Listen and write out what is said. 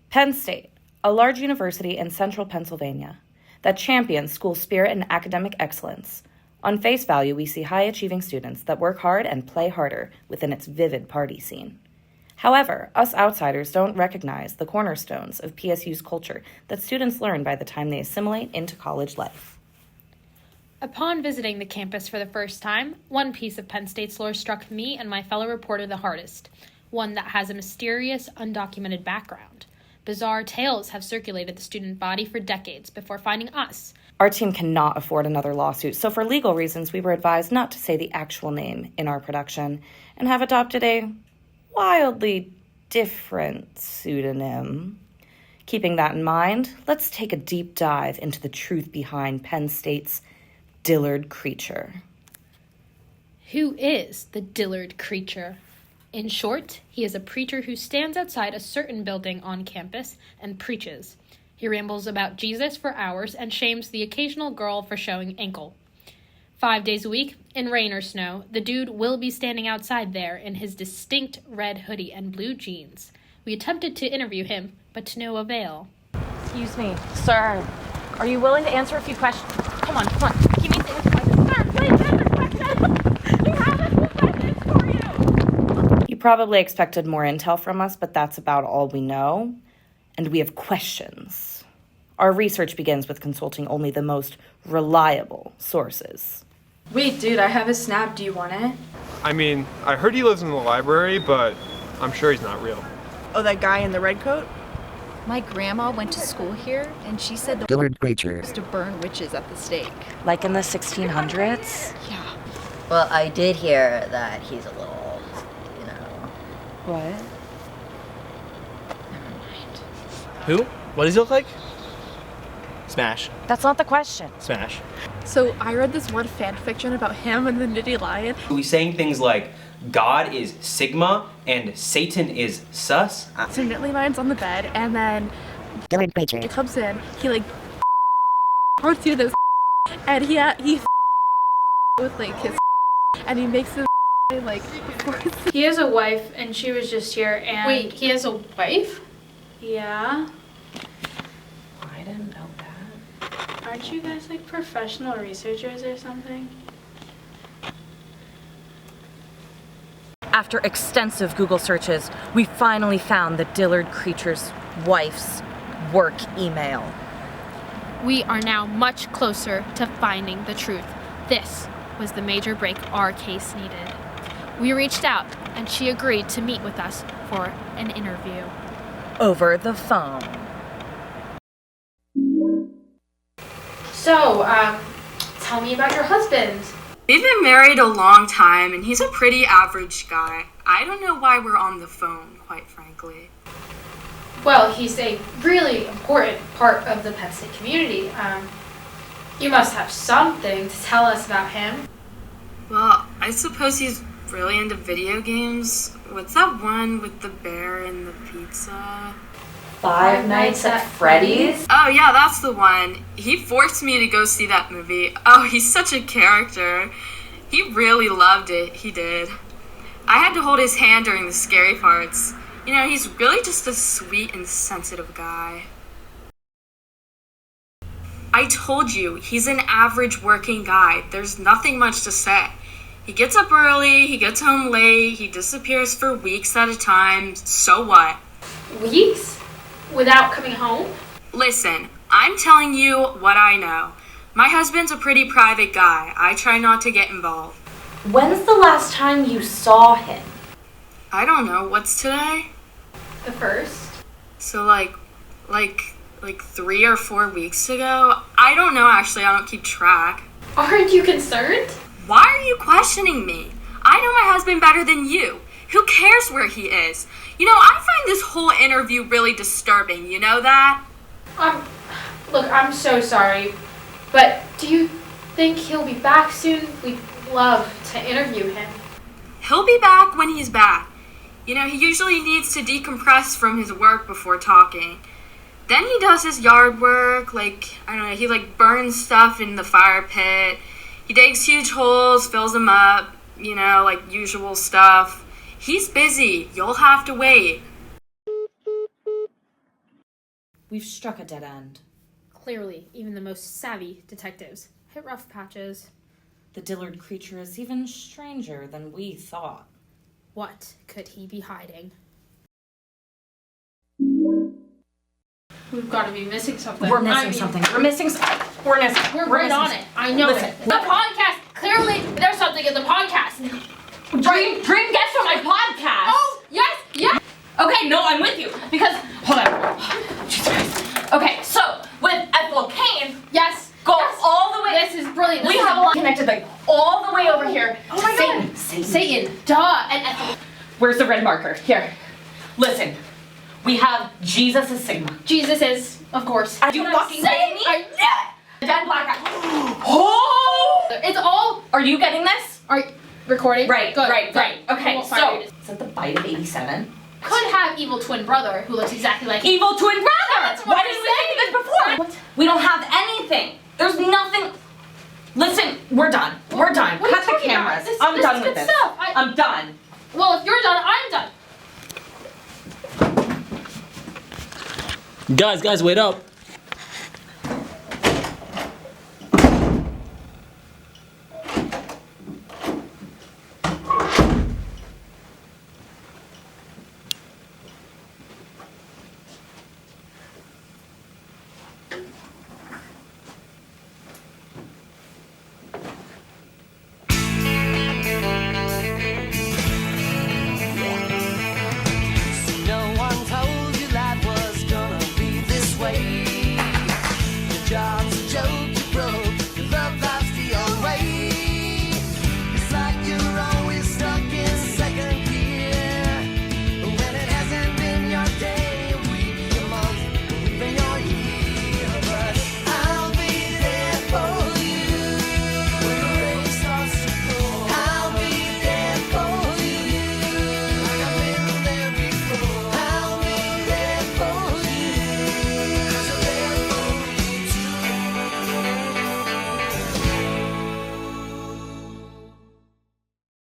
Penn State, a large university in central Pennsylvania that champions school spirit and academic excellence. On face value, we see high-achieving students that work hard and play harder within its vivid party scene. However, us outsiders don't recognize the cornerstones of PSU's culture that students learn by the time they assimilate into college life. Upon visiting the campus for the first time, one piece of Penn State's lore struck me and my fellow reporter the hardest, one that has a mysterious, undocumented background. Bizarre tales have circulated the student body for decades before finding us. Our team cannot afford another lawsuit, so for legal reasons, we were advised not to say the actual name in our production and have adopted a wildly different pseudonym. Keeping that in mind, let's take a deep dive into the truth behind Penn State's Dillard creature. Who is the Dillard creature? In short, he is a preacher who stands outside a certain building on campus and preaches. He rambles about Jesus for hours and shames the occasional girl for showing ankle. 5 days a week, in rain or snow, the dude will be standing outside there in his distinct red hoodie and blue jeans. We attempted to interview him, but to no avail. Excuse me, sir. Are you willing to answer a few questions? Come on. He needs to answer questions. Sir, please answer questions. We have a few questions for you. You probably expected more intel from us, but that's about all we know. And we have questions. Our research begins with consulting only the most reliable sources. Wait, dude, I have a snap. Do you want it? I mean, I heard he lives in the library, but I'm sure he's not real. Oh, that guy in the red coat? My grandma went to school here, and she said the Dillard creature used to burn witches at the stake. Like in the 1600s? Yeah. Well, I did hear that he's a little, What? Never mind. Who? What does he look like? Smash. That's not the question. Smash. So I read this one fan fiction about him and the Nitty Lion. We saying things like God is Sigma and Satan is sus. So Nitty Lion's on the bed, and then Dillard creature. he comes in. He or through this, and he with like his, and he makes him like. He has a wife, and she was just here. And Wait, he has a wife? Yeah. I didn't know that. Aren't you guys like professional researchers or something? After extensive Google searches, we finally found the Dillard creature's wife's work email. We are now much closer to finding the truth. This was the major break our case needed. We reached out, and she agreed to meet with us for an interview. Over the phone. So, tell me about your husband. We've been married a long time, and he's a pretty average guy. I don't know why we're on the phone, quite frankly. Well, he's a really important part of the Penn State community. You must have something to tell us about him. Well, I suppose he's really into video games. What's that one with the bear and the pizza? Five Nights at Freddy's? Oh yeah, that's the one. He forced me to go see that movie. Oh, he's such a character. He really loved it, he did. I had to hold his hand during the scary parts. He's really just a sweet and sensitive guy. I told you, he's an average working guy. There's nothing much to say. He gets up early, he gets home late, he disappears for weeks at a time. So what? Weeks? Without coming home? Listen, I'm telling you what I know. My husband's a pretty private guy. I try not to get involved. When's the last time you saw him? I don't know. What's today? The first? So like 3 or 4 weeks ago? I don't know, actually. I don't keep track. Aren't you concerned? Why are you questioning me? I know my husband better than you. Who cares where he is? I find this whole interview really disturbing. You know that? Look, I'm so sorry, but do you think he'll be back soon? We'd love to interview him. He'll be back when he's back. He usually needs to decompress from his work before talking. Then he does his yard work, he burns stuff in the fire pit. He digs huge holes, fills them up, usual stuff. He's busy. You'll have to wait. We've struck a dead end. Clearly, even the most savvy detectives hit rough patches. The Dillard creature is even stranger than we thought. What could he be hiding? We've got to be missing something. We're missing something. We're missing something. We're missing. We're right on it. I know Listen. it. The podcast. Clearly, there's something in the podcast. Dream guest on my podcast. Oh, yes, yes. Okay, no, I'm with you. Because, hold on. Jesus Christ. Okay, so, with Ethel Kane, Yes. go Yes. all the way. This is brilliant. We This have is one connected, like, all the way over here. Oh my God. Satan. Duh. And Ethel. Where's the red marker? Here. Listen. We have Jesus as Sigma. Jesus is, of course. Are you fucking kidding me? I knew it. Dead black eye. Oh! It's all. Are you getting this? Are you recording? Right, Good. right. We Okay, won't so, fire you. is that the bite of 87? Could have evil twin brother who looks exactly like him. Evil twin brother! That's what Why I'm didn't we think of this before? What? We don't have anything. There's nothing. Listen, we're done. We're done. What are Cut you the talking about? cameras. This I'm done is with good this. stuff. I'm done. Well, if you're done, I'm done. Guys, wait up. No one told you life was gonna be this way. Your job